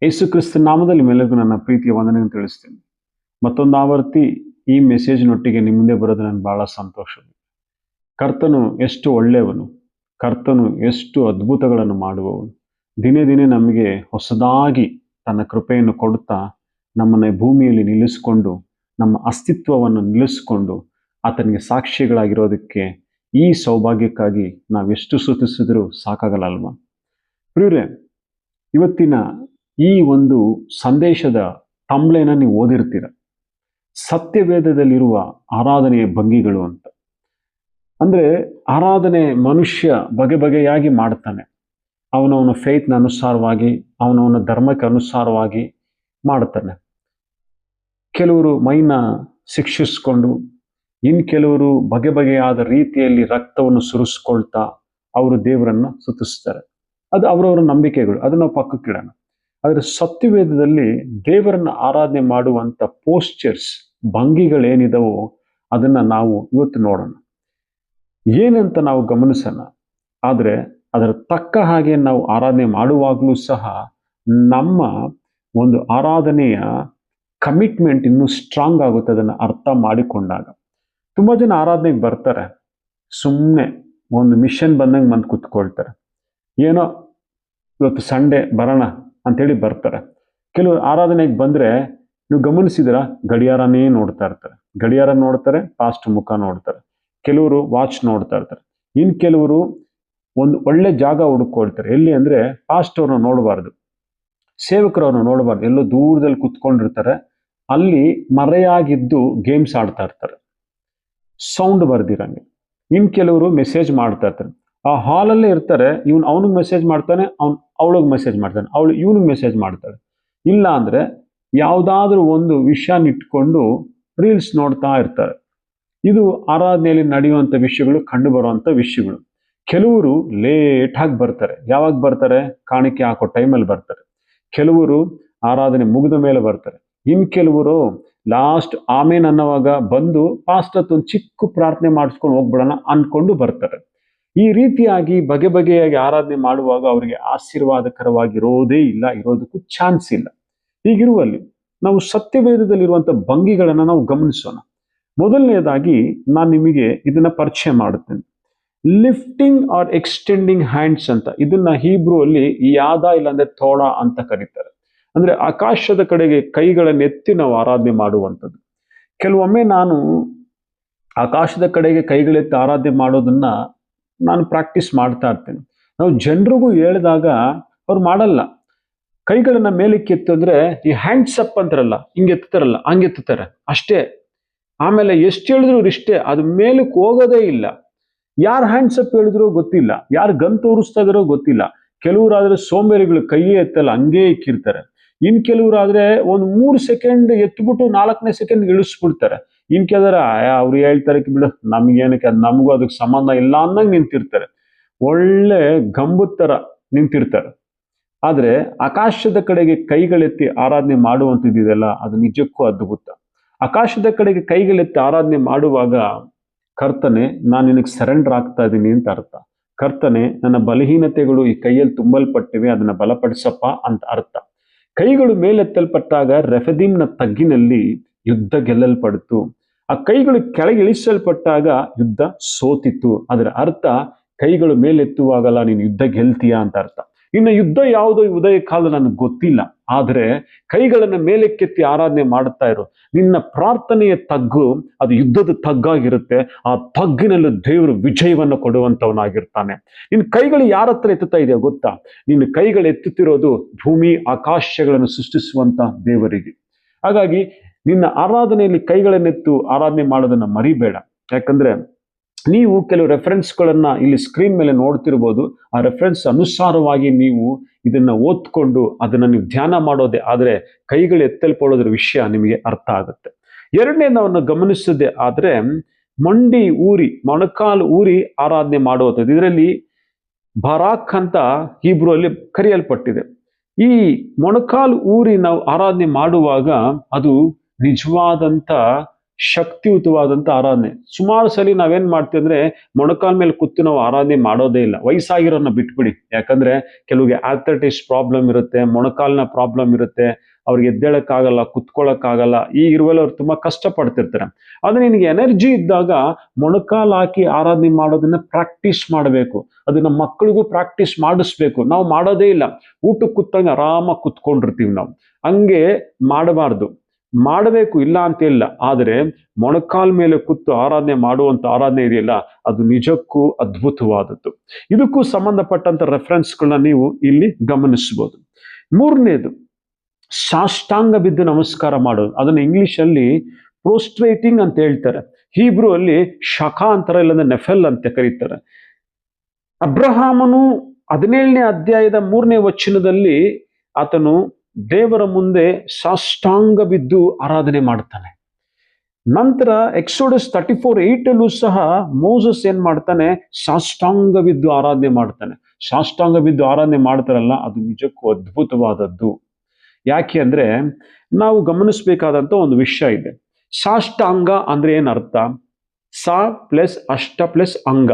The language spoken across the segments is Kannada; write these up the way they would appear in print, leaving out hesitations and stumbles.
ಯೇಸು ಕ್ರಿಸ್ತ ನಾಮದಲ್ಲಿ ಮೇಲೆಗೂ ನನ್ನ ಪ್ರೀತಿಯ ವಂದನೆಯನ್ನು ತಿಳಿಸ್ತೇನೆ. ಮತ್ತೊಂದು ಆವರ್ತಿ ಈ ಮೆಸೇಜ್ನೊಟ್ಟಿಗೆ ನಿಮ್ಮ ಮುಂದೆ ಬರೋದು ನನಗೆ ಬಹಳ ಸಂತೋಷ. ಕರ್ತನು ಎಷ್ಟು ಒಳ್ಳೆಯವನು, ಕರ್ತನು ಎಷ್ಟು ಅದ್ಭುತಗಳನ್ನು ಮಾಡುವವನು. ದಿನೇ ದಿನೇ ನಮಗೆ ಹೊಸದಾಗಿ ತನ್ನ ಕೃಪೆಯನ್ನು ಕೊಡುತ್ತಾ ನಮ್ಮನ್ನು ಭೂಮಿಯಲ್ಲಿ ನಿಲ್ಲಿಸಿಕೊಂಡು, ನಮ್ಮ ಅಸ್ತಿತ್ವವನ್ನು ನಿಲ್ಲಿಸಿಕೊಂಡು ಆತನಿಗೆ ಸಾಕ್ಷಿಗಳಾಗಿರೋದಕ್ಕೆ ಈ ಸೌಭಾಗ್ಯಕ್ಕಾಗಿ ನಾವೆಷ್ಟು ಸ್ತುತಿಸಿದ್ರೂ ಸಾಕಾಗಲ್ಲ ಅಲ್ವಾ ಪ್ರಿಯರೇ? ಇವತ್ತಿನ ಈ ಒಂದು ಸಂದೇಶದ ತಂಬ್ಲೆನ ನೀವು ಓದಿರ್ತೀರ, ಸತ್ಯವೇದದಲ್ಲಿರುವ ಆರಾಧನೆಯ ಭಂಗಿಗಳು ಅಂತ. ಅಂದ್ರೆ ಆರಾಧನೆ ಮನುಷ್ಯ ಬಗೆ ಬಗೆಯಾಗಿ ಮಾಡ್ತಾನೆ. ಅವನವನ ಫೇತ್ನ ಅನುಸಾರವಾಗಿ, ಅವನವನ ಧರ್ಮಕ್ಕೆ ಅನುಸಾರವಾಗಿ ಮಾಡ್ತಾನೆ. ಕೆಲವರು ಮೈನ ಶಿಕ್ಷಿಸ್ಕೊಂಡು, ಇನ್ನು ಕೆಲವರು ಬಗೆ ಬಗೆಯಾದ ರೀತಿಯಲ್ಲಿ ರಕ್ತವನ್ನು ಸುರಿಸ್ಕೊಳ್ತಾ ಅವರು ದೇವರನ್ನ ಸ್ತುತಿಸ್ತಾರೆ. ಅದು ಅವರವರ ನಂಬಿಕೆಗಳು, ಅದನ್ನ ನಾವು ಪಕ್ಕಕ್ಕಿಡೋಣ. ಆದರೆ ಸತ್ಯವೇದದಲ್ಲಿ ದೇವರನ್ನ ಆರಾಧನೆ ಮಾಡುವಂತ ಪೋಸ್ಚರ್ಸ್, ಭಂಗಿಗಳೇನಿದವೋ ಅದನ್ನ ನಾವು ಇವತ್ತು ನೋಡೋಣ. ಏನಂತ ನಾವು ಗಮನಿಸೋಣ. ಆದರೆ ಅದರ ತಕ್ಕ ಹಾಗೆ ನಾವು ಆರಾಧನೆ ಮಾಡುವಾಗಲೂ ಸಹ ನಮ್ಮ ಒಂದು ಆರಾಧನೆಯ ಕಮಿಟ್ಮೆಂಟ್ ಇನ್ನೂ ಸ್ಟ್ರಾಂಗ್ ಆಗುತ್ತೆ, ಅದನ್ನು ಅರ್ಥ ಮಾಡಿಕೊಂಡಾಗ. ತುಂಬ ಜನ ಆರಾಧನೆಗೆ ಬರ್ತಾರೆ, ಸುಮ್ಮನೆ ಒಂದು ಮಿಷನ್ ಬಂದಂಗೆ ಬಂದು ಕೂತ್ಕೊಳ್ತಾರೆ. ಏನೋ ಇವತ್ತು ಸಂಡೇ ಬರೋಣ ಅಂತೇಳಿ ಬರ್ತಾರೆ. ಕೆಲವರು ಆರಾಧನೆಗೆ ಬಂದರೆ ನೀವು ಗಮನಿಸಿದ್ರ ಗಡಿಯಾರನೇ ನೋಡ್ತಾ ಇರ್ತಾರೆ. ಗಡಿಯಾರ ನೋಡ್ತಾರೆ, ಪಾಸ್ಟ್ ಮುಖ ನೋಡ್ತಾರೆ. ಕೆಲವರು ವಾಚ್ ನೋಡ್ತಾ ಇರ್ತಾರೆ. ಇನ್ನು ಕೆಲವರು ಒಂದು ಒಳ್ಳೆ ಜಾಗ ಹುಡುಕೊಳ್ತಾರೆ. ಎಲ್ಲಿ ಅಂದರೆ ಪಾಸ್ಟ್ ಅವ್ರನ್ನ ನೋಡಬಾರ್ದು, ಸೇವಕರವ್ರನ್ನ ನೋಡಬಾರ್ದು, ಎಲ್ಲೋ ದೂರದಲ್ಲಿ ಕುತ್ಕೊಂಡಿರ್ತಾರೆ. ಅಲ್ಲಿ ಮರೆಯಾಗಿದ್ದು ಗೇಮ್ಸ್ ಆಡ್ತಾ ಇರ್ತಾರೆ, ಸೌಂಡ್ ಬರ್ದಿರಂಗೆ. ಇನ್ನು ಕೆಲವರು ಮೆಸೇಜ್ ಮಾಡ್ತಾ ಇರ್ತಾರೆ. ಆ ಹಾಲಲ್ಲೇ ಇರ್ತಾರೆ, ಇವನು ಅವನಿಗೆ ಮೆಸೇಜ್ ಮಾಡ್ತಾನೆ, ಅವ್ನು ಅವಳಿಗೆ ಮೆಸೇಜ್ ಮಾಡ್ತಾನೆ, ಅವಳು ಇವನಿಗೆ ಮೆಸೇಜ್ ಮಾಡ್ತಾಳೆ. ಇಲ್ಲ ಅಂದರೆ ಯಾವುದಾದ್ರೂ ಒಂದು ವಿಷಯನ ಇಟ್ಕೊಂಡು ರೀಲ್ಸ್ ನೋಡ್ತಾ ಇರ್ತಾರೆ. ಇದು ಆರಾಧನೆಯಲ್ಲಿ ನಡೆಯುವಂಥ ವಿಷಯಗಳು, ಕಂಡು ಬರುವಂಥ ವಿಷಯಗಳು. ಕೆಲವರು ಲೇಟಾಗಿ ಬರ್ತಾರೆ. ಯಾವಾಗ ಬರ್ತಾರೆ? ಕಾಣಿಕೆ ಹಾಕೋ ಟೈಮಲ್ಲಿ ಬರ್ತಾರೆ. ಕೆಲವರು ಆರಾಧನೆ ಮುಗಿದ ಮೇಲೆ ಬರ್ತಾರೆ. ಇನ್ನು ಕೆಲವರು ಲಾಸ್ಟ್ ಆಮೇನ್ ಅನ್ನೋವಾಗ ಬಂದು ಪಾಸ್ಟ್ ಒಂದು ಚಿಕ್ಕ ಪ್ರಾರ್ಥನೆ ಮಾಡಿಸ್ಕೊಂಡು ಹೋಗ್ಬಿಡೋಣ ಅನ್ಕೊಂಡು ಬರ್ತಾರೆ. ಈ ರೀತಿಯಾಗಿ ಬಗೆ ಬಗೆಯಾಗಿ ಆರಾಧನೆ ಮಾಡುವಾಗ ಅವರಿಗೆ ಆಶೀರ್ವಾದಕರವಾಗಿರೋದೇ ಇಲ್ಲ, ಇರೋದಕ್ಕೂ ಚಾನ್ಸ್ ಇಲ್ಲ. ಹೀಗಿರುವಲ್ಲಿ ನಾವು ಸತ್ಯವೇದದಲ್ಲಿರುವಂಥ ಭಂಗಿಗಳನ್ನು ನಾವು ಗಮನಿಸೋಣ. ಮೊದಲನೇದಾಗಿ ನಾನು ನಿಮಗೆ ಇದನ್ನ ಪರಿಚಯ ಮಾಡುತ್ತೇನೆ. ಲಿಫ್ಟಿಂಗ್ ಆರ್ ಎಕ್ಸ್ಟೆಂಡಿಂಗ್ ಹ್ಯಾಂಡ್ಸ್ ಅಂತ. ಇದನ್ನ ಹೀಬ್ರೂ ಅಲ್ಲಿ ಯಾದ ಇಲ್ಲಾಂದ್ರೆ ತೋಳ ಅಂತ ಕರೀತಾರೆ. ಅಂದ್ರೆ ಆಕಾಶದ ಕಡೆಗೆ ಕೈಗಳನ್ನು ಎತ್ತಿ ನಾವು ಆರಾಧನೆ ಮಾಡುವಂಥದ್ದು. ಕೆಲವೊಮ್ಮೆ ನಾನು ಆಕಾಶದ ಕಡೆಗೆ ಕೈಗಳೆತ್ತಿ ಆರಾಧನೆ ಮಾಡೋದನ್ನ ನಾನು ಪ್ರಾಕ್ಟೀಸ್ ಮಾಡ್ತಾ ಇರ್ತೇನೆ. ನಾವು ಜನರಿಗೂ ಹೇಳಿದಾಗ ಅವ್ರು ಮಾಡಲ್ಲ. ಕೈಗಳನ್ನ ಮೇಲಕ್ಕೆ ಎತ್ತಂದ್ರೆ ಈ ಹ್ಯಾಂಡ್ಸ್ ಅಪ್ ಅಂತಾರಲ್ಲ, ಹಿಂಗೆ ಎತ್ತಾರಲ್ಲ, ಹಂಗೆ ಎತ್ತುತ್ತಾರೆ ಅಷ್ಟೇ. ಆಮೇಲೆ ಎಷ್ಟು ಹೇಳಿದ್ರು ಇಷ್ಟೇ, ಅದು ಮೇಲಕ್ಕೆ ಹೋಗೋದೇ ಇಲ್ಲ. ಯಾರು ಹ್ಯಾಂಡ್ಸ್ ಅಪ್ ಹೇಳಿದ್ರೋ ಗೊತ್ತಿಲ್ಲ, ಯಾರು ಗನ್ ತೋರಿಸ್ತಾ ಇದಾರೋ ಗೊತ್ತಿಲ್ಲ. ಕೆಲವರಾದ್ರೆ ಸೋಂಬೇರಿಗಳು ಕೈಯೇ ಎತ್ತಲ್ಲ, ಹಂಗೇ ಇಕ್ಕಿರ್ತಾರೆ. ಇನ್ ಕೆಲವರಾದ್ರೆ ಒಂದು 3 ಸೆಕೆಂಡ್ ಎತ್ಬಿಟ್ಟು 4ನೇ ಸೆಕೆಂಡ್ ಇಳಿಸ್ಬಿಡ್ತಾರೆ. ಇನ್ ಕೆಲವರ ಅವ್ರು ಹೇಳ್ತಾರೆ ಬಿಡು, ನಮ್ಗೇನಕ್ಕೆ, ನಮಗೂ ಅದಕ್ಕೆ ಸಂಬಂಧ ಇಲ್ಲ ಅನ್ನಂಗೆ ನಿಂತಿರ್ತಾರೆ. ಒಳ್ಳೆ ಗಂಬದ ತರ ನಿಂತಿರ್ತಾರೆ. ಆದ್ರೆ ಆಕಾಶದ ಕಡೆಗೆ ಕೈಗಳೆತ್ತಿ ಆರಾಧನೆ ಮಾಡುವಂಥದ್ದಿದೆಯಲ್ಲ, ಅದು ನಿಜಕ್ಕೂ ಅದ್ಭುತ. ಆಕಾಶದ ಕಡೆಗೆ ಕೈಗಳೆತ್ತಿ ಆರಾಧನೆ ಮಾಡುವಾಗ ಕರ್ತನೆ, ನಾನು ನಿನಗೆ ಸರೆಂಡರ್ ಆಗ್ತಾ ಇದ್ದೀನಿ ಅಂತ ಅರ್ಥ. ಕರ್ತನೆ, ನನ್ನ ಬಲಹೀನತೆಗಳು ಈ ಕೈಯಲ್ಲಿ ತುಂಬಲ್ಪಟ್ಟಿವೆ, ಅದನ್ನ ಬಲಪಡಿಸಪ್ಪ ಅಂತ ಅರ್ಥ. ಕೈಗಳು ಮೇಲೆತ್ತಲ್ಪಟ್ಟಾಗ ರೆಫದೀಮ್ನ ತಗ್ಗಿನಲ್ಲಿ ಯುದ್ಧ ಗೆಲ್ಲಲ್ಪಡ್ತು. ಆ ಕೈಗಳು ಕೆಳಗೆ ಇಳಿಸಲ್ಪಟ್ಟಾಗ ಯುದ್ಧ ಸೋತಿತ್ತು. ಅದರ ಅರ್ಥ ಕೈಗಳು ಮೇಲೆತ್ತುವಾಗಲ್ಲ ನೀನು ಯುದ್ಧ ಗೆಲ್ತೀಯಾ ಅಂತ ಅರ್ಥ. ಇನ್ನು ಯುದ್ಧ ಯಾವುದೋ ಈ ಉದಯ ಕಾಲ ನನಗೆ ಗೊತ್ತಿಲ್ಲ, ಆದರೆ ಕೈಗಳನ್ನು ಮೇಲೆಕ್ಕೆತ್ತಿ ಆರಾಧನೆ ಮಾಡುತ್ತಾ ಇರು. ನಿನ್ನ ಪ್ರಾರ್ಥನೆಯ ತಗ್ಗು ಅದು ಯುದ್ಧದ ತಗ್ಗಾಗಿರುತ್ತೆ. ಆ ತಗ್ಗಿನಲ್ಲಿ ದೇವರು ವಿಜಯವನ್ನು ಕೊಡುವಂತವನಾಗಿರ್ತಾನೆ. ನಿನ್ನ ಕೈಗಳು ಯಾರ ಹತ್ರ ಎತ್ತುತ್ತಾ ಇದೆಯಾ ಗೊತ್ತಾ? ನಿನ್ನ ಕೈಗಳು ಎತ್ತುತ್ತಿರೋದು ಭೂಮಿ ಆಕಾಶಗಳನ್ನು ಸೃಷ್ಟಿಸುವಂತ ದೇವರಿಗೆ. ಹಾಗಾಗಿ ನಿನ್ನ ಆರಾಧನೆಯಲ್ಲಿ ಕೈಗಳನ್ನೆತ್ತು ಆರಾಧನೆ ಮಾಡೋದನ್ನ ಮರಿಬೇಡ. ಯಾಕಂದ್ರೆ ನೀವು ಕೆಲವು ರೆಫರೆನ್ಸ್ಗಳನ್ನ ಇಲ್ಲಿ ಸ್ಕ್ರೀನ್ ಮೇಲೆ ನೋಡ್ತಿರ್ಬೋದು. ಆ ರೆಫರೆನ್ಸ್ ಅನುಸಾರವಾಗಿ ನೀವು ಇದನ್ನ ಓದ್ಕೊಂಡು ಅದನ್ನ ನೀವು ಧ್ಯಾನ ಮಾಡೋದೇ ಆದರೆ ಕೈಗಳು ಎತ್ತಲ್ಪಡೋದ್ರ ವಿಷಯ ನಿಮಗೆ ಅರ್ಥ ಆಗುತ್ತೆ. ಎರಡನೇ ನಾವು ಗಮನಿಸದೆ ಆದ್ರೆ ಮಂಡಿ ಊರಿ, ಮೊಣಕಾಲು ಊರಿ ಆರಾಧನೆ ಮಾಡುವಂಥದ್ದು. ಇದರಲ್ಲಿ ಬರಾಕ್ ಅಂತ ಹೀಬ್ರೂ ಅಲ್ಲಿ ಕರೆಯಲ್ಪಟ್ಟಿದೆ. ಈ ಮೊಣಕಾಲು ಊರಿ ನಾವು ಆರಾಧನೆ ಮಾಡುವಾಗ ಅದು ನಿಜವಾದಂತ ಶಕ್ತಿಯುತವಾದಂಥ ಆರಾಧನೆ. ಸುಮಾರು ಸಲ ನಾವೇನ್ ಮಾಡ್ತೀವಿ ಅಂದ್ರೆ ಮೊಣಕಾಲ್ ಮೇಲೆ ಕೂತು ನಾವು ಆರಾಧನೆ ಮಾಡೋದೇ ಇಲ್ಲ. ವಯಸ್ಸಾಗಿರೋನ್ನ ಬಿಟ್ಬಿಡಿ, ಯಾಕಂದ್ರೆ ಕೆಲವಿಗೆ ಆರ್ಥರೈಟಿಸ್ ಪ್ರಾಬ್ಲಮ್ ಇರುತ್ತೆ, ಮೊಣಕಾಲಿನ ಪ್ರಾಬ್ಲಮ್ ಇರುತ್ತೆ, ಅವ್ರಿಗೆ ಎದ್ದೇಳಕ್ಕಾಗಲ್ಲ, ಕುತ್ಕೊಳ್ಳೋಕ್ಕಾಗಲ್ಲ. ಈ ಇರುವಲ್ಲಿ ಅವ್ರು ತುಂಬಾ ಕಷ್ಟ ಪಡ್ತಿರ್ತಾರೆ. ಆದ್ರೆ ನಿನಗೆ ಎನರ್ಜಿ ಇದ್ದಾಗ ಮೊಣಕಾಲ್ ಹಾಕಿ ಆರಾಧನೆ ಮಾಡೋದನ್ನ ಪ್ರಾಕ್ಟೀಸ್ ಮಾಡಬೇಕು. ಅದನ್ನ ಮಕ್ಕಳಿಗೂ ಪ್ರಾಕ್ಟೀಸ್ ಮಾಡಿಸ್ಬೇಕು. ನಾವು ಮಾಡೋದೇ ಇಲ್ಲ. ಊಟಕ್ಕೆ ಕೂತಂಗೆ ಆರಾಮಾಗಿ ಕುತ್ಕೊಂಡಿರ್ತೀವಿ ನಾವು. ಹಂಗೆ ಮಾಡಬಾರ್ದು. ಮಾಡಬೇಕು, ಇಲ್ಲ ಅಂತ ಇಲ್ಲ. ಆದರೆ ಮೊಣಕಾಲ್ ಮೇಲೆ ಕೂತು ಆರಾಧನೆ ಮಾಡುವಂತ ಆರಾಧನೆ ಇದೆಯಲ್ಲ, ಅದು ನಿಜಕ್ಕೂ ಅದ್ಭುತವಾದದ್ದು. ಇದಕ್ಕೂ ಸಂಬಂಧಪಟ್ಟಂತ ರೆಫರೆನ್ಸ್ಗಳನ್ನ ನೀವು ಇಲ್ಲಿ ಗಮನಿಸಬಹುದು. ಮೂರನೇದು, ಸಾಷ್ಟಾಂಗ ಬಿದ್ದು ನಮಸ್ಕಾರ ಮಾಡೋದು. ಅದನ್ನ ಇಂಗ್ಲಿಷ್ ಅಲ್ಲಿ ಪ್ರೋಸ್ಟ್ರೇಟಿಂಗ್ ಅಂತ ಹೇಳ್ತಾರೆ. ಹೀಬ್ರು ಅಲ್ಲಿ ಶಖ ಅಂತಾರೆ, ಇಲ್ಲಂದ್ರೆ ನೆಫೆಲ್ ಅಂತ ಕರೀತಾರೆ. ಅಬ್ರಹಾಮನು 17ನೇ ಅಧ್ಯಾಯದ 3ನೇ ವಚನದಲ್ಲಿ ಆತನು ದೇವರ ಮುಂದೆ ಸಾಷ್ಟಾಂಗ ಬಿದ್ದು ಆರಾಧನೆ ಮಾಡ್ತಾನೆ. ನಂತರ ಎಕ್ಸೋಡಸ್ 34:8 ಸಹ ಮೋಸಸ್ ಏನ್ ಮಾಡ್ತಾನೆ, ಸಾಷ್ಟಾಂಗ ಬಿದ್ದು ಆರಾಧನೆ ಮಾಡ್ತಾನೆ. ಸಾಷ್ಟಾಂಗ ಬಿದ್ದು ಆರಾಧನೆ ಮಾಡ್ತಾರಲ್ಲ, ಅದು ನಿಜಕ್ಕೂ ಅದ್ಭುತವಾದದ್ದು. ಯಾಕೆ ಅಂದ್ರೆ ನಾವು ಗಮನಿಸಬೇಕಾದಂತ ಒಂದು ವಿಷಯ ಇದೆ. ಸಾಷ್ಟಾಂಗ ಅಂದ್ರೆ ಏನರ್ಥ? ಸಾ ಪ್ಲಸ್ ಅಷ್ಟ ಪ್ಲಸ್ ಅಂಗ.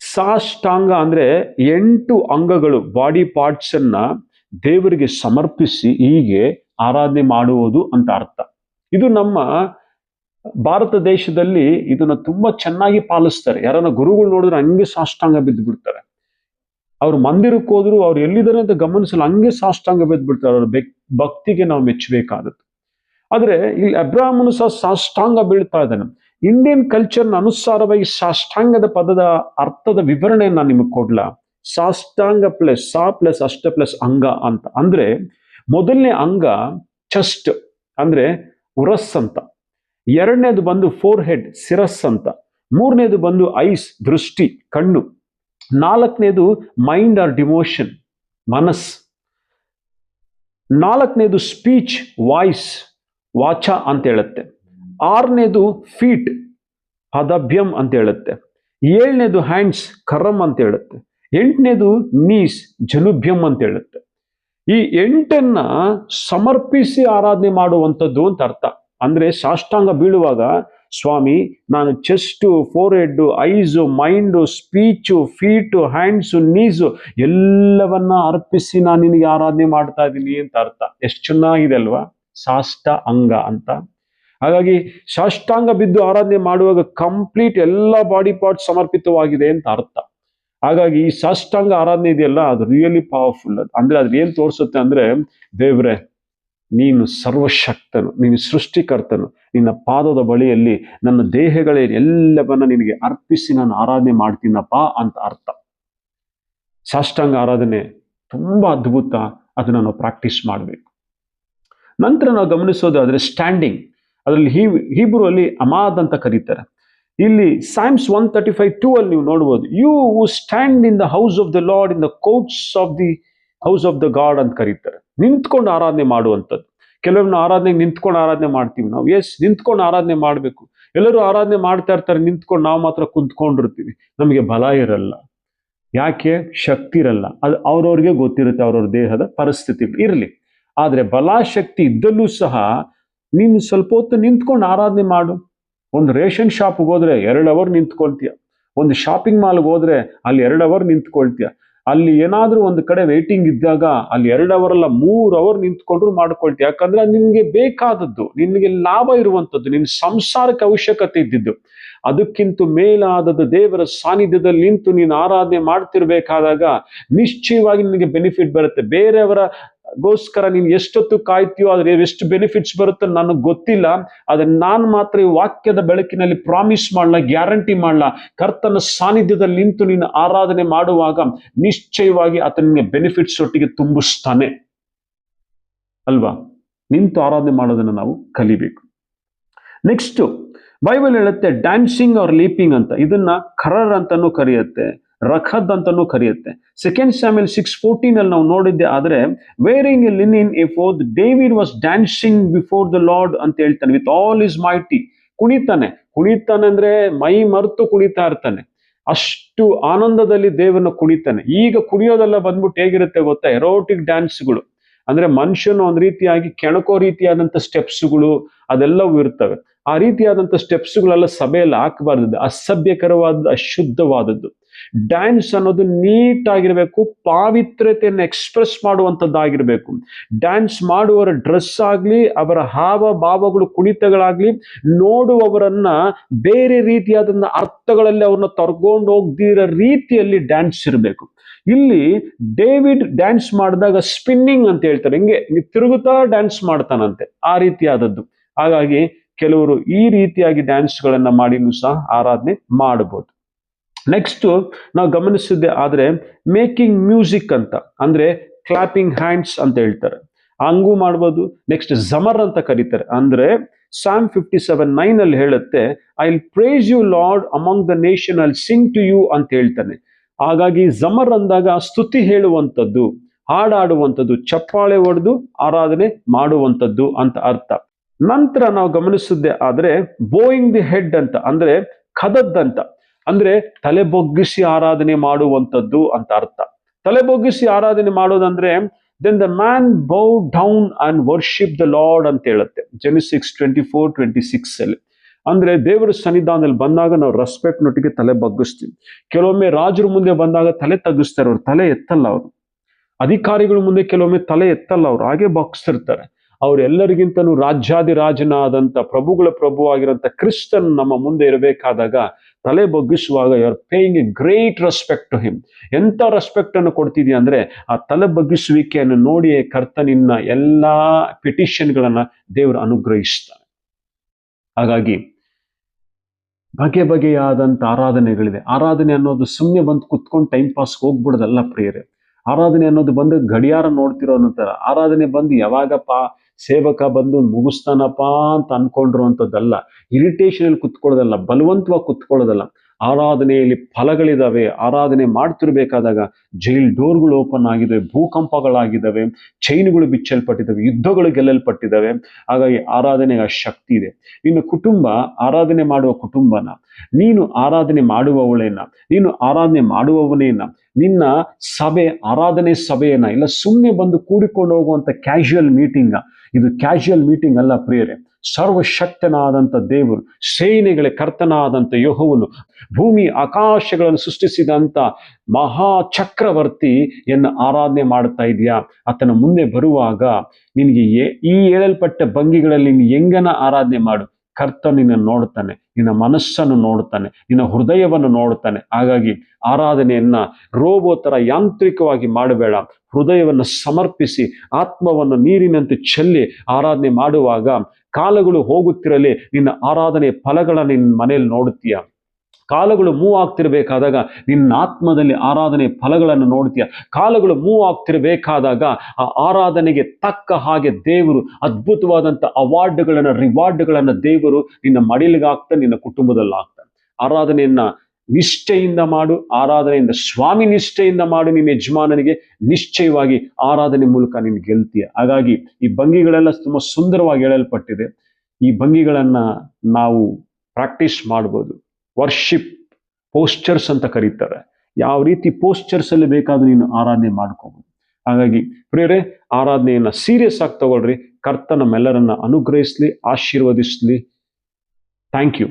ಸಾಷ್ಟಾಂಗ ಅಂದ್ರೆ 8 ಅಂಗಗಳು, ಬಾಡಿ ಪಾರ್ಟ್ಸ್ ಅನ್ನ ದೇವರಿಗೆ ಸಮರ್ಪಿಸಿ ಹೀಗೆ ಆರಾಧನೆ ಮಾಡುವುದು ಅಂತ ಅರ್ಥ. ಇದು ನಮ್ಮ ಭಾರತ ದೇಶದಲ್ಲಿ ಇದನ್ನ ತುಂಬಾ ಚೆನ್ನಾಗಿ ಪಾಲಿಸ್ತಾರೆ. ಯಾರನ್ನ ಗುರುಗಳು ನೋಡಿದ್ರೆ ಹಂಗೆ ಸಾಷ್ಟಾಂಗ ಬಿದ್ದು ಬಿಡ್ತಾರೆ. ಅವ್ರು ಮಂದಿರಕ್ಕೆ ಹೋದ್ರು, ಅವ್ರು ಎಲ್ಲಿದ್ದಾರೆ ಅಂತ ಗಮನಿಸಲ್ಲ, ಹಂಗೆ ಸಾಷ್ಟಾಂಗ ಬಿದ್ದು ಬಿಡ್ತಾರೆ. ಅವ್ರ ಭಕ್ತಿಗೆ ನಾವು ಮೆಚ್ಚಬೇಕಾದದ್ದು. ಆದ್ರೆ ಇಲ್ಲಿ ಅಬ್ರಾಹ್ಮನು ಸಹ ಸಾಷ್ಟಾಂಗ ಬೀಳ್ತಾ ಇದ್ದಾನೆ. ಇಂಡಿಯನ್ ಕಲ್ಚರ್ನ ಅನುಸಾರವಾಗಿ ಸಾಷ್ಟಾಂಗದ ಪದದ ಅರ್ಥದ ವಿವರಣೆಯನ್ನು ನಾನು ನಿಮಗೆ ಕೊಡ್ಲಾ? ಸಾಷ್ಟಾಂಗ ಪ್ಲಸ್ ಸಾ ಪ್ಲಸ್ ಅಷ್ಟ ಪ್ಲಸ್ ಅಂಗ ಅಂತ ಅಂದ್ರೆ, ಮೊದಲನೇ ಅಂಗ ಚೆಸ್ಟ್ ಅಂದ್ರೆ ಉರಸ್ ಅಂತ, ಎರಡನೇದು ಬಂದು ಫೋರ್ ಹೆಡ್ ಸಿರಸ್ ಅಂತ, ಮೂರನೇದು ಬಂದು ಐಸ್ ದೃಷ್ಟಿ ಕಣ್ಣು, ನಾಲ್ಕನೇದು ಮೈಂಡ್ ಆರ್ ಡಿಮೋಷನ್ ಮನಸ್, ನಾಲ್ಕನೇದು ಸ್ಪೀಚ್ ವಾಯ್ಸ್ ವಾಚ ಅಂತ ಹೇಳುತ್ತೆ, ಆರನೇದು ಫೀಟ್ ಪದಭ್ಯಂ ಅಂತ ಹೇಳುತ್ತೆ, ಏಳನೇದು ಹ್ಯಾಂಡ್ಸ್ ಕರಮ್ ಅಂತ ಹೇಳುತ್ತೆ, ಎಂಟನೇದು ನೀಸ್ ಜನುಭ್ಯಂ ಅಂತ ಹೇಳುತ್ತೆ. ಈ 8 ಸಮರ್ಪಿಸಿ ಆರಾಧನೆ ಮಾಡುವಂಥದ್ದು ಅಂತ ಅರ್ಥ. ಅಂದ್ರೆ ಸಾಷ್ಟಾಂಗ ಬೀಳುವಾಗ, ಸ್ವಾಮಿ ನಾನು chest, forehead, eyes, mind, speech, feet, hands, knees ಎಲ್ಲವನ್ನ ಅರ್ಪಿಸಿ ನಾನು ನಿನಗೆ ಆರಾಧನೆ ಮಾಡ್ತಾ ಇದ್ದೀನಿ ಅಂತ ಅರ್ಥ. ಎಷ್ಟು ಚೆನ್ನಾಗಿದೆ ಅಲ್ವಾ ಸಾಷ್ಟ ಅಂಗ ಅಂತ. ಹಾಗಾಗಿ ಸಾಷ್ಟಾಂಗ ಬಿದ್ದು ಆರಾಧನೆ ಮಾಡುವಾಗ ಕಂಪ್ಲೀಟ್ ಎಲ್ಲ ಬಾಡಿ ಪಾರ್ಟ್ ಸಮರ್ಪಿತವಾಗಿದೆ ಅಂತ ಅರ್ಥ. ಹಾಗಾಗಿ ಈ ಸಾಷ್ಟಾಂಗ ಆರಾಧನೆ ಇದೆಯಲ್ಲ, ಅದು ರಿಯಲಿ ಪವರ್ಫುಲ್. ಅಂದ್ರೆ ಅದ್ರ ಏನ್ ತೋರಿಸುತ್ತೆ ಅಂದ್ರೆ, ದೇವ್ರೆ ನೀನು ಸರ್ವಶಕ್ತನು, ನೀನು ಸೃಷ್ಟಿಕರ್ತನು, ನಿನ್ನ ಪಾದದ ಬಳಿಯಲ್ಲಿ ನನ್ನ ದೇಹಗಳೇ ಎಲ್ಲವನ್ನ ನಿನಗೆ ಅರ್ಪಿಸಿ ನಾನು ಆರಾಧನೆ ಮಾಡ್ತೀನಪ್ಪ ಅಂತ ಅರ್ಥ. ಸಾಷ್ಟಾಂಗ ಆರಾಧನೆ ತುಂಬಾ ಅದ್ಭುತ. ಅದನ್ನ ನಾವು ಪ್ರಾಕ್ಟೀಸ್ ಮಾಡಬೇಕು. ನಂತರ ನಾವು ಗಮನಿಸೋದಾದ್ರೆ ಸ್ಟ್ಯಾಂಡಿಂಗ್, ಅದರಲ್ಲಿ ಹೀಬ್ರು ಅಲ್ಲಿ ಅಮಾದ್ ಅಂತ ಕರೀತಾರೆ. ಇಲ್ಲಿ Psalms 135:2 ಅಲ್ಲಿ ನೀವು ನೋಡ್ಬೋದು, you who stand in the house of the Lord in the courts of the house of the God ಅಂತ ಕರೀತಾರೆ. ನಿಂತ್ಕೊಂಡು ಆರಾಧನೆ ಮಾಡುವಂಥದ್ದು. ಕೆಲವೊಮ್ಮೆ ಆರಾಧನೆಗೆ ನಿಂತ್ಕೊಂಡು ಆರಾಧನೆ ಮಾಡ್ತೀವಿ ನಾವು. ಎಸ್, ನಿಂತ್ಕೊಂಡು ಆರಾಧನೆ ಮಾಡಬೇಕು. ಎಲ್ಲರೂ ಆರಾಧನೆ ಮಾಡ್ತಾ ಇರ್ತಾರೆ, ನಿಂತ್ಕೊಂಡು ನಾವು ಮಾತ್ರ ಕುಂತ್ಕೊಂಡಿರ್ತೀವಿ. ನಮಗೆ ಬಲ ಇರಲ್ಲ. ಯಾಕೆ? ಶಕ್ತಿ ಇರಲ್ಲ. ಅದು ಅವ್ರವ್ರಿಗೆ ಗೊತ್ತಿರುತ್ತೆ, ಅವ್ರವ್ರ ದೇಹದ ಪರಿಸ್ಥಿತಿಗಳು ಇರಲಿ. ಆದ್ರೆ ಬಲ ಶಕ್ತಿ ಇದ್ದಲ್ಲೂ ಸಹ ನೀನು ಸ್ವಲ್ಪ ಹೊತ್ತು ನಿಂತ್ಕೊಂಡು ಆರಾಧನೆ ಮಾಡು. ಒಂದು ರೇಷನ್ ಶಾಪ್ಗೆ ಹೋದ್ರೆ 2 ಅವರ್ ನಿಂತ್ಕೊಳ್ತೀಯ. ಒಂದು ಶಾಪಿಂಗ್ ಮಾಲ್ಗೆ ಹೋದ್ರೆ ಅಲ್ಲಿ 2 ಅವರ್ ನಿಂತ್ಕೊಳ್ತೀಯ. ಅಲ್ಲಿ ಏನಾದ್ರೂ ಒಂದು ಕಡೆ ವೇಟಿಂಗ್ ಇದ್ದಾಗ ಅಲ್ಲಿ 2 ಅವರ್ ಅಲ್ಲ 3 ಅವರ್ ನಿಂತ್ಕೊಂಡ್ರು ಮಾಡ್ಕೊಳ್ತೀಯ. ಯಾಕಂದ್ರೆ ನಿನ್ಗೆ ಬೇಕಾದದ್ದು, ನಿನ್ಗೆ ಲಾಭ ಇರುವಂಥದ್ದು, ನಿನ್ನ ಸಂಸಾರಕ್ಕೆ ಅವಶ್ಯಕತೆ ಇದ್ದಿದ್ದು. ಅದಕ್ಕಿಂತ ಮೇಲಾದದ್ದು ದೇವರ ಸಾನ್ನಿಧ್ಯದಲ್ಲಿ ನಿಂತು ನೀನು ಆರಾಧನೆ ಮಾಡ್ತಿರ್ಬೇಕಾದಾಗ ನಿಶ್ಚಯವಾಗಿ ನಿನಗೆ ಬೆನಿಫಿಟ್ ಬರುತ್ತೆ. ಬೇರೆಯವರ ಗೋಸ್ಕರ ನೀನು ಎಷ್ಟೊತ್ತು ಕಾಯ್ತೀಯೋ ಅದ್ರ ಎಷ್ಟು ಬೆನಿಫಿಟ್ಸ್ ಬರುತ್ತೆ ನನಗೆ ಗೊತ್ತಿಲ್ಲ. ಆದ್ರೆ ನಾನು ಮಾತ್ರ ಈ ವಾಕ್ಯದ ಬೆಳಕಿನಲ್ಲಿ ಪ್ರಾಮಿಸ್ ಮಾಡಲ್ಲ, ಗ್ಯಾರಂಟಿ ಮಾಡಲ್ಲ. ಕರ್ತನ ಸಾನ್ನಿಧ್ಯದಲ್ಲಿ ನಿಂತು ನೀನು ಆರಾಧನೆ ಮಾಡುವಾಗ ನಿಶ್ಚಯವಾಗಿ ಆತ ನಿನಗೆ ಬೆನಿಫಿಟ್ಸ್ ಒಟ್ಟಿಗೆ ತುಂಬಿಸ್ತಾನೆ ಅಲ್ವಾ? ನಿಂತು ಆರಾಧನೆ ಮಾಡೋದನ್ನು ನಾವು ಕಲಿಬೇಕು. ನೆಕ್ಸ್ಟ್ ಬೈಬಲ್ ಹೇಳುತ್ತೆ ಡ್ಯಾನ್ಸಿಂಗ್ ಆರ್ ಲೀಪಿಂಗ್ ಅಂತ. ಇದನ್ನ ಖರರ್ ಅಂತಾನೂ ಕರೆಯುತ್ತೆ, ರಖದ್ ಅಂತಾನೂ ಕರೆಯುತ್ತೆ. 2 Samuel 6:14 ಅಲ್ಲಿ ನಾವು ನೋಡಿದ್ದೆ. ಆದ್ರೆ wearing a linen ephod, David was dancing before the lord ಅಂತ ಹೇಳ್ತಾನೆ. ವಿತ್ ಆಲ್ ಇಸ್ ಮೈಟಿ, ಕುಣಿತಾನೆ ಅಂದ್ರೆ ಮೈ ಮರೆತು ಕುಣಿತಾ ಇರ್ತಾನೆ. ಅಷ್ಟು ಆನಂದದಲ್ಲಿ ದೇವರನ್ನ ಕುಣಿತಾನೆ. ಈಗ ಕುಣಿಯೋದೆಲ್ಲ ಬಂದ್ಬಿಟ್ಟು ಹೇಗಿರುತ್ತೆ ಗೊತ್ತಾ? ಎರೋಟಿಕ್ ಡ್ಯಾನ್ಸ್ಗಳು. ಅಂದ್ರೆ ಮನುಷ್ಯನ ಒಂದ್ ರೀತಿಯಾಗಿ ಕೆಣಕೋ ರೀತಿಯಾದಂಥ ಸ್ಟೆಪ್ಸ್ಗಳು, ಅದೆಲ್ಲವೂ ಇರ್ತವೆ. ಆ ರೀತಿಯಾದಂಥ ಸ್ಟೆಪ್ಸ್ಗಳೆಲ್ಲ ಸಭೆಯಲ್ಲಿ ಹಾಕಬಾರ್ದು, ಅಸಭ್ಯಕರವಾದದ್ದು, ಅಶುದ್ಧವಾದದ್ದು. ಡ್ಯಾನ್ಸ್ ಅನ್ನೋದು ನೀಟಾಗಿರ್ಬೇಕು, ಪಾವಿತ್ರ್ಯತೆಯನ್ನು ಎಕ್ಸ್ಪ್ರೆಸ್ ಮಾಡುವಂಥದ್ದಾಗಿರ್ಬೇಕು. ಡ್ಯಾನ್ಸ್ ಮಾಡುವವರ ಡ್ರೆಸ್ ಆಗಲಿ, ಅವರ ಹಾವ ಭಾವಗಳು, ಕುಣಿತಗಳಾಗ್ಲಿ, ನೋಡುವವರನ್ನ ಬೇರೆ ರೀತಿಯಾದ ಅರ್ಥಗಳಲ್ಲಿ ಅವ್ರನ್ನ ತರ್ಕೊಂಡು ಹೋಗ್ದಿರೋ ರೀತಿಯಲ್ಲಿ ಡ್ಯಾನ್ಸ್ ಇರಬೇಕು. ಇಲ್ಲಿ ಡೇವಿಡ್ ಡ್ಯಾನ್ಸ್ ಮಾಡಿದಾಗ ಸ್ಪಿನ್ನಿಂಗ್ ಅಂತ ಹೇಳ್ತಾರೆ, ಹಿಂಗೆ ತಿರುಗುತ್ತಾ ಡ್ಯಾನ್ಸ್ ಮಾಡ್ತಾನಂತೆ, ಆ ರೀತಿಯಾದದ್ದು. ಹಾಗಾಗಿ ಕೆಲವರು ಈ ರೀತಿಯಾಗಿ ಡ್ಯಾನ್ಸ್ಗಳನ್ನ ಮಾಡಿನೂ ಸಹ ಆರಾಧನೆ ಮಾಡಬಹುದು. ನೆಕ್ಸ್ಟ್ ನಾವು ಗಮನಿಸಿದ್ದೆ ಆದ್ರೆ ಮೇಕಿಂಗ್ ಮ್ಯೂಸಿಕ್ ಅಂತ ಅಂದ್ರೆ ಕ್ಲಾಪಿಂಗ್ ಹ್ಯಾಂಡ್ಸ್ ಅಂತ ಹೇಳ್ತಾರೆ, ಹಂಗೂ ಮಾಡ್ಬೋದು. ನೆಕ್ಸ್ಟ್ ಜಮರ್ ಅಂತ ಕರೀತಾರೆ, ಅಂದ್ರೆ Psalm 57:9 ಅಲ್ಲಿ ಹೇಳುತ್ತೆ, I will praise you Lord among the nation, I will sing to you ಅಂತ ಹೇಳ್ತಾನೆ. ಹಾಗಾಗಿ ಜಮರ್ ಅಂದಾಗ ಸ್ತುತಿ ಹೇಳುವಂಥದ್ದು, ಹಾಡಾಡುವಂಥದ್ದು, ಚಪ್ಪಾಳೆ ಹೊಡೆದು ಆರಾಧನೆ ಮಾಡುವಂಥದ್ದು ಅಂತ ಅರ್ಥ. ನಂತರ ನಾವು ಗಮನಿಸಿದ್ದೆ ಆದ್ರೆ ಬೋಯಿಂಗ್ ದಿ ಹೆಡ್ ಅಂತ ಅಂದ್ರೆ ಕದದ್ದಂತ, ಅಂದ್ರೆ ತಲೆ ಬೊಗ್ಗಿಸಿ ಆರಾಧನೆ ಮಾಡುವಂಥದ್ದು ಅಂತ ಅರ್ಥ. ತಲೆ ಬೊಗ್ಗಿಸಿ ಆರಾಧನೆ ಮಾಡೋದಂದ್ರೆ then the man bow down and worship the lord ಅಂತ ಹೇಳುತ್ತೆ Genesis 24:26 ಅಲ್ಲಿ. ಅಂದ್ರೆ ದೇವರ ಸನ್ನಿಧಾನದಲ್ಲಿ ಬಂದಾಗ ನಾವು ರೆಸ್ಪೆಕ್ಟ್ ನೊಟ್ಟಿಗೆ ತಲೆ ಬಗ್ಗಿಸ್ತೀವಿ. ಕೆಲವೊಮ್ಮೆ ರಾಜರ ಮುಂದೆ ಬಂದಾಗ ತಲೆ ತಗ್ಗಿಸ್ತಾರೆ, ಅವ್ರು ತಲೆ ಎತ್ತಲ್ಲ. ಅವರು ಅಧಿಕಾರಿಗಳ ಮುಂದೆ ಕೆಲವೊಮ್ಮೆ ತಲೆ ಎತ್ತಲ್ಲ, ಅವ್ರು ಹಾಗೆ ಬಗ್ಗಿಸ್ತಿರ್ತಾರೆ. ಅವರೆಲ್ಲರಿಗಿಂತನೂ ರಾಜ್ಯಾಧಿರಾಜನಾದಂಥ ಪ್ರಭುಗಳ ಪ್ರಭು ಆಗಿರೋಂಥ ಕ್ರಿಸ್ತನ್ ನಮ್ಮ ಮುಂದೆ ಇರಬೇಕಾದಾಗ ತಲೆ ಬಗ್ಗಿಸುವಾಗ you are paying a great respect to him. ಎಂಥ ರೆಸ್ಪೆಕ್ಟ್ ಅನ್ನು ಕೊಡ್ತಿದ್ಯಾ ಅಂದ್ರೆ ಆ ತಲೆ ಬಗ್ಗಿಸುವಿಕೆಯನ್ನು ನೋಡಿ ಕರ್ತನಿನ್ನ ಎಲ್ಲಾ ಪಿಟಿಷನ್ಗಳನ್ನ ದೇವರು ಅನುಗ್ರಹಿಸ್ತಾನೆ. ಹಾಗಾಗಿ ಬಗೆಯಾದಂಥ ಆರಾಧನೆಗಳಿದೆ. ಆರಾಧನೆ ಅನ್ನೋದು ಸುಮ್ಮನೆ ಬಂದು ಕುತ್ಕೊಂಡು ಟೈಮ್ ಪಾಸ್ಗೆ ಹೋಗ್ಬಿಡೋದಲ್ಲ ಪ್ರಿಯರೇ. ಆರಾಧನೆ ಅನ್ನೋದು ಬಂದು ಗಡಿಯಾರ ನೋಡ್ತಿರೋ ಅನ್ನೋತರ ಆರಾಧನೆ ಬಂದು ಯಾವಾಗಪ್ಪ ಸೇವಕ ಬಂದು ಮುಗಿಸ್ತಾನಪ್ಪ ಅಂತ ಅನ್ಕೊಂಡ್ರು ಅಂಥದ್ದಲ್ಲ. ಇರಿಟೇಷನಲ್ಲಿ ಕುತ್ಕೊಳ್ಳೋದಲ್ಲ, ಬಲವಂತವಾಗಿ ಕುತ್ಕೊಳ್ಳೋದಲ್ಲ. ಆರಾಧನೆಯಲ್ಲಿ ಫಲಗಳಿದಾವೆ. ಆರಾಧನೆ ಮಾಡ್ತಿರ್ಬೇಕಾದಾಗ ಜೈಲ್ ಡೋರ್ಗಳು ಓಪನ್ ಆಗಿದ್ದಾವೆ, ಭೂಕಂಪಗಳಾಗಿದ್ದಾವೆ, ಚೈನ್ಗಳು ಬಿಚ್ಚಲ್ಪಟ್ಟಿದ್ದಾವೆ, ಯುದ್ಧಗಳು ಗೆಲ್ಲಲ್ಪಟ್ಟಿದ್ದಾವೆ. ಹಾಗಾಗಿ ಆರಾಧನೆಗೆ ಆ ಶಕ್ತಿ ಇದೆ. ನಿನ್ನ ಕುಟುಂಬ ಆರಾಧನೆ ಮಾಡುವ ಕುಟುಂಬನ, ನೀನು ಆರಾಧನೆ ಮಾಡುವವಳೇನ, ನೀನು ಆರಾಧನೆ ಮಾಡುವವನೇನ, ನಿನ್ನ ಸಭೆ ಆರಾಧನೆ ಸಭೆಯನ್ನ ಇಲ್ಲ ಸುಮ್ಮನೆ ಬಂದು ಕೂಡಿಕೊಂಡು ಹೋಗುವಂತ ಕ್ಯಾಶುಯಲ್ ಮೀಟಿಂಗ್. ಇದು ಕ್ಯಾಶುಯಲ್ ಮೀಟಿಂಗ್ ಅಲ್ಲ ಪ್ರಿಯರೇ. ಸರ್ವಶಕ್ತನಾದಂಥ ದೇವರು, ಸೇನೆಗಳ ಕರ್ತನಾದಂಥ ಯೆಹೋವನು, ಭೂಮಿ ಆಕಾಶಗಳನ್ನು ಸೃಷ್ಟಿಸಿದಂಥ ಮಹಾ ಚಕ್ರವರ್ತಿಯನ್ನು ಆರಾಧನೆ ಮಾಡ್ತಾ ಇದೆಯಾ? ಆತನ ಮುಂದೆ ಬರುವಾಗ ನಿನಗೆ ಈ ಹೇಳಲ್ಪಟ್ಟ ಭಂಗಿಗಳಲ್ಲಿ ನೀನು ಹೆಂಗನ ಆರಾಧನೆ ಮಾಡು, ಕರ್ತ ನಿನ್ನ ನೋಡ್ತಾನೆ, ನಿನ್ನ ಮನಸ್ಸನ್ನು ನೋಡ್ತಾನೆ, ನಿನ್ನ ಹೃದಯವನ್ನು ನೋಡ್ತಾನೆ. ಹಾಗಾಗಿ ಆರಾಧನೆಯನ್ನ ರೋಬೋ ತರ ಯಾಂತ್ರಿಕವಾಗಿ ಮಾಡಬೇಡ. ಹೃದಯವನ್ನು ಸಮರ್ಪಿಸಿ ಆತ್ಮವನ್ನು ನೀರಿನಂತೆ ಚೆಲ್ಲಿ ಆರಾಧನೆ ಮಾಡುವಾಗ ಕಾಲಗಳು ಹೋಗುತ್ತಿರಲಿ, ನಿನ್ನ ಆರಾಧನೆ ಫಲಗಳನ್ನ ನಿನ್ನ ಮನೆಯಲ್ಲಿ ನೋಡುತ್ತೀಯ. ಕಾಲಗಳು ಮೂವ್ ಆಗ್ತಿರ್ಬೇಕಾದಾಗ ನಿನ್ನ ಆತ್ಮದಲ್ಲಿ ಆರಾಧನೆ ಫಲಗಳನ್ನು ನೋಡ್ತೀಯ. ಕಾಲಗಳು ಮೂವ್ ಆಗ್ತಿರ್ಬೇಕಾದಾಗ ಆ ಆರಾಧನೆಗೆ ತಕ್ಕ ಹಾಗೆ ದೇವರು ಅದ್ಭುತವಾದಂಥ ಅವಾರ್ಡ್ಗಳನ್ನ, ರಿವಾರ್ಡ್ಗಳನ್ನ ದೇವರು ನಿನ್ನ ಮಡಿಲಿಗಾಗ್ತಾನೆ, ನಿನ್ನ ಕುಟುಂಬದಲ್ಲಿ ಆಗ್ತಾನೆ. ಆರಾಧನೆಯನ್ನ ನಿಷ್ಠೆಯಿಂದ ಮಾಡು, ಆರಾಧನೆಯಿಂದ ಸ್ವಾಮಿ ನಿಷ್ಠೆಯಿಂದ ಮಾಡು. ನಿನ್ನ ಯಜಮಾನನಿಗೆ ನಿಶ್ಚಯವಾಗಿ ಆರಾಧನೆ ಮೂಲಕ ನೀನು ಗೆಲ್ತೀಯ. ಹಾಗಾಗಿ ಈ ಭಂಗಿಗಳೆಲ್ಲ ತುಂಬಾ ಸುಂದರವಾಗಿ ಹೇಳಲ್ಪಟ್ಟಿದೆ. ಈ ಭಂಗಿಗಳನ್ನ ನಾವು ಪ್ರಾಕ್ಟೀಸ್ ಮಾಡ್ಬೋದು. ವರ್ಷಿಪ್ ಪೋಸ್ಚರ್ಸ್ ಅಂತ ಕರೀತಾರೆ. ಯಾವ ರೀತಿ ಪೋಸ್ಚರ್ಸ್ ಅಲ್ಲಿ ಬೇಕಾದ್ರೂ ನೀನು ಆರಾಧನೆ ಮಾಡ್ಕೋಬಹುದು. ಹಾಗಾಗಿ ಪ್ರಿಯರೇ, ಆರಾಧನೆಯನ್ನ ಸೀರಿಯಸ್ ಆಗಿ ತಗೊಳ್ರಿ. ಕರ್ತ ನಮ್ಮೆಲ್ಲರನ್ನ ಅನುಗ್ರಹಿಸ್ಲಿ, ಆಶೀರ್ವದಿಸ್ಲಿ. Thank you.